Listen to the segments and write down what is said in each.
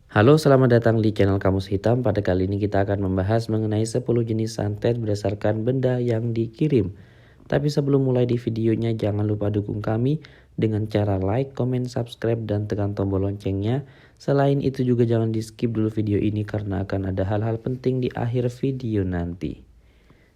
Halo, selamat datang di channel Kamus Hitam. Pada kali ini kita akan membahas mengenai 10 jenis santet berdasarkan benda yang dikirim. Tapi sebelum mulai di videonya, jangan lupa dukung kami dengan cara like, comment, subscribe, dan tekan tombol loncengnya. Selain itu juga jangan di skip dulu video ini karena akan ada hal-hal penting di akhir video nanti.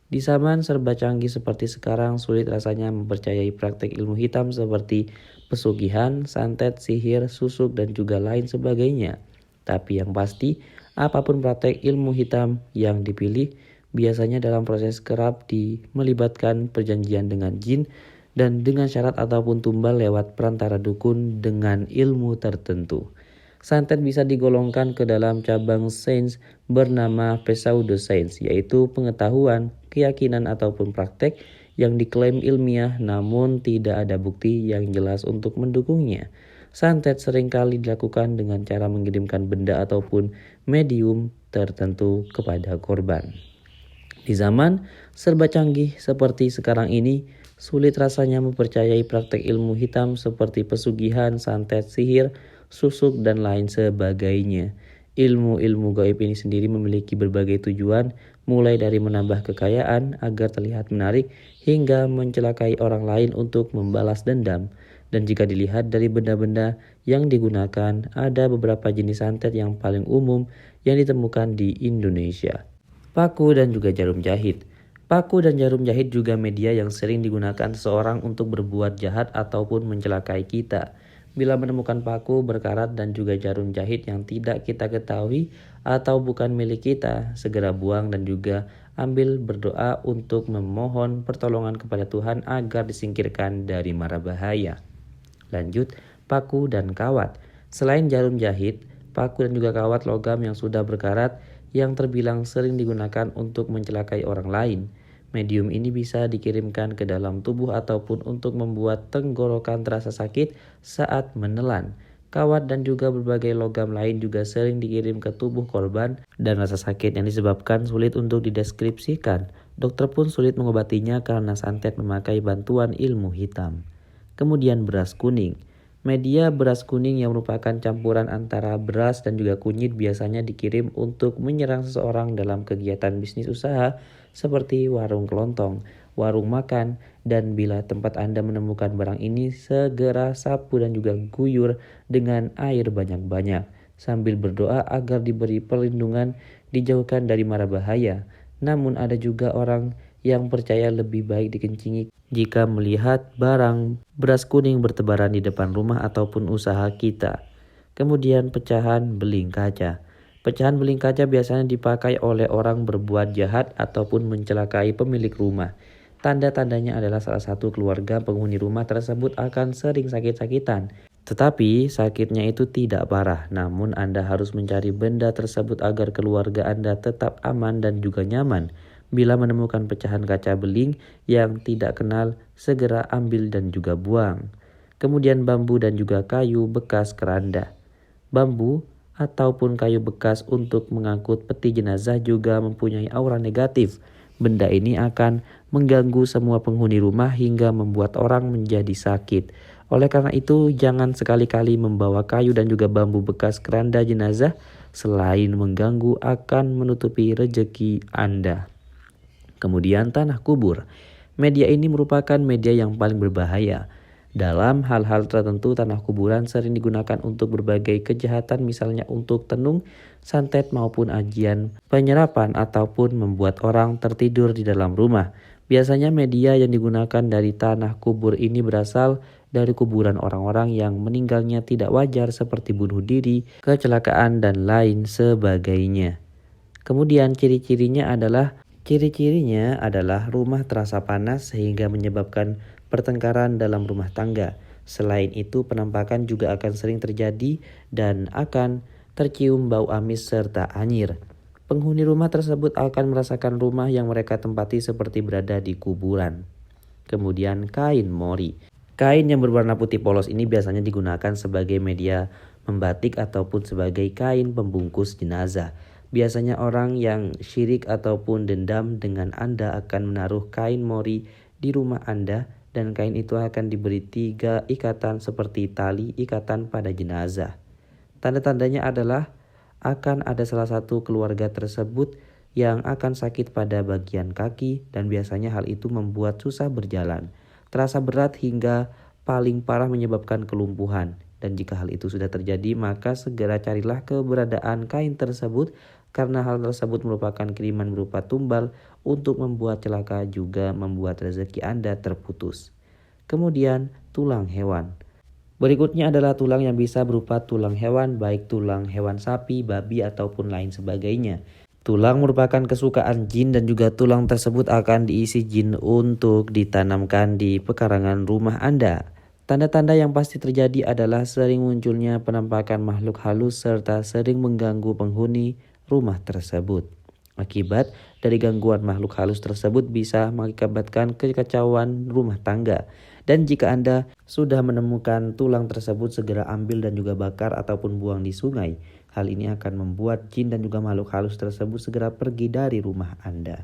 Di zaman serba canggih seperti sekarang, sulit rasanya mempercayai praktek ilmu hitam seperti pesugihan, santet, sihir, susuk, dan juga lain sebagainya. Tapi yang pasti, apapun praktek ilmu hitam yang dipilih, biasanya dalam proses kerap melibatkan perjanjian dengan jin dan dengan syarat ataupun tumbal lewat perantara dukun dengan ilmu tertentu. Santet bisa digolongkan ke dalam cabang sains bernama pseudoscience, yaitu pengetahuan, keyakinan ataupun praktek yang diklaim ilmiah namun tidak ada bukti yang jelas untuk mendukungnya. Santet seringkali dilakukan dengan cara mengirimkan benda ataupun medium tertentu kepada korban. Di zaman serba canggih seperti sekarang ini, sulit rasanya mempercayai praktek ilmu hitam seperti pesugihan, santet, sihir, susuk, dan lain sebagainya. Ilmu-ilmu gaib ini sendiri memiliki berbagai tujuan, mulai dari menambah kekayaan agar terlihat menarik, hingga mencelakai orang lain untuk membalas dendam. Dan jika dilihat dari benda-benda yang digunakan, ada beberapa jenis santet yang paling umum yang ditemukan di Indonesia. Paku dan juga jarum jahit. Paku dan jarum jahit juga media yang sering digunakan seseorang untuk berbuat jahat ataupun mencelakai kita. Bila menemukan paku berkarat dan juga jarum jahit yang tidak kita ketahui atau bukan milik kita, segera buang dan juga ambil berdoa untuk memohon pertolongan kepada Tuhan agar disingkirkan dari mara bahaya. Lanjut, paku dan kawat. Selain jarum jahit, paku dan juga kawat logam yang sudah berkarat yang terbilang sering digunakan untuk mencelakai orang lain. Medium ini bisa dikirimkan ke dalam tubuh ataupun untuk membuat tenggorokan terasa sakit saat menelan. Kawat dan juga berbagai logam lain juga sering dikirim ke tubuh korban dan rasa sakit yang disebabkan sulit untuk dideskripsikan. Dokter pun sulit mengobatinya karena santet memakai bantuan ilmu hitam. Kemudian beras kuning. Media beras kuning yang merupakan campuran antara beras dan juga kunyit biasanya dikirim untuk menyerang seseorang dalam kegiatan bisnis usaha seperti warung kelontong, warung makan, dan bila tempat Anda menemukan barang ini, segera sapu dan juga guyur dengan air banyak-banyak sambil berdoa agar diberi perlindungan, dijauhkan dari mara bahaya. Namun ada juga orang yang percaya lebih baik dikencingi jika melihat barang beras kuning bertebaran di depan rumah ataupun usaha kita. Kemudian pecahan beling kaca. Pecahan beling kaca biasanya dipakai oleh orang berbuat jahat ataupun mencelakai pemilik rumah. Tanda-tandanya adalah salah satu keluarga penghuni rumah tersebut akan sering sakit-sakitan. Tetapi sakitnya itu tidak parah, namun Anda harus mencari benda tersebut agar keluarga Anda tetap aman dan juga nyaman. Bila menemukan pecahan kaca beling yang tidak kenal, segera ambil dan juga buang. Kemudian bambu dan juga kayu bekas keranda. Bambu ataupun kayu bekas untuk mengangkut peti jenazah juga mempunyai aura negatif. Benda ini akan mengganggu semua penghuni rumah hingga membuat orang menjadi sakit. Oleh karena itu, jangan sekali-kali membawa kayu dan juga bambu bekas keranda jenazah, selain mengganggu akan menutupi rezeki Anda. Kemudian tanah kubur. Media ini merupakan media yang paling berbahaya. Dalam hal-hal tertentu, tanah kuburan sering digunakan untuk berbagai kejahatan, misalnya untuk tenung, santet maupun ajian penyerapan ataupun membuat orang tertidur di dalam rumah. Biasanya media yang digunakan dari tanah kubur ini berasal dari kuburan orang-orang yang meninggalnya tidak wajar seperti bunuh diri, kecelakaan, dan lain sebagainya. Kemudian Ciri-cirinya adalah rumah terasa panas sehingga menyebabkan pertengkaran dalam rumah tangga. Selain itu, penampakan juga akan sering terjadi dan akan tercium bau amis serta anyir. Penghuni rumah tersebut akan merasakan rumah yang mereka tempati seperti berada di kuburan. Kemudian kain mori. Kain yang berwarna putih polos ini biasanya digunakan sebagai media membatik ataupun sebagai kain pembungkus jenazah. Biasanya orang yang syirik ataupun dendam dengan Anda akan menaruh kain mori di rumah Anda dan kain itu akan diberi 3 ikatan seperti tali ikatan pada jenazah. Tanda-tandanya adalah akan ada salah satu keluarga tersebut yang akan sakit pada bagian kaki dan biasanya hal itu membuat susah berjalan, terasa berat hingga paling parah menyebabkan kelumpuhan. Dan jika hal itu sudah terjadi, maka segera carilah keberadaan kain tersebut karena hal tersebut merupakan kiriman berupa tumbal untuk membuat celaka juga membuat rezeki Anda terputus. Kemudian, tulang hewan. Berikutnya adalah tulang yang bisa berupa tulang hewan, baik tulang hewan sapi, babi, ataupun lain sebagainya. Tulang merupakan kesukaan jin dan juga tulang tersebut akan diisi jin untuk ditanamkan di pekarangan rumah Anda. Tanda-tanda yang pasti terjadi adalah sering munculnya penampakan makhluk halus serta sering mengganggu penghuni rumah tersebut. Akibat dari gangguan makhluk halus tersebut bisa mengakibatkan kekacauan rumah tangga. Dan jika Anda sudah menemukan tulang tersebut, segera ambil dan juga bakar ataupun buang di sungai. Hal ini akan membuat jin dan juga makhluk halus tersebut segera pergi dari rumah Anda.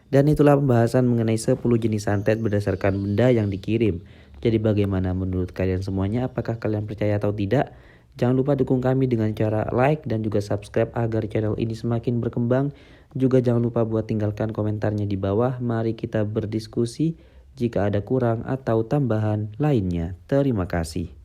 Dan itulah pembahasan mengenai 10 jenis santet berdasarkan benda yang dikirim. Jadi bagaimana menurut kalian semuanya? Apakah kalian percaya atau tidak? Jangan lupa dukung kami dengan cara like dan juga subscribe agar channel ini semakin berkembang. Juga jangan lupa buat tinggalkan komentarnya di bawah. Mari kita berdiskusi jika ada kurang atau tambahan lainnya. Terima kasih.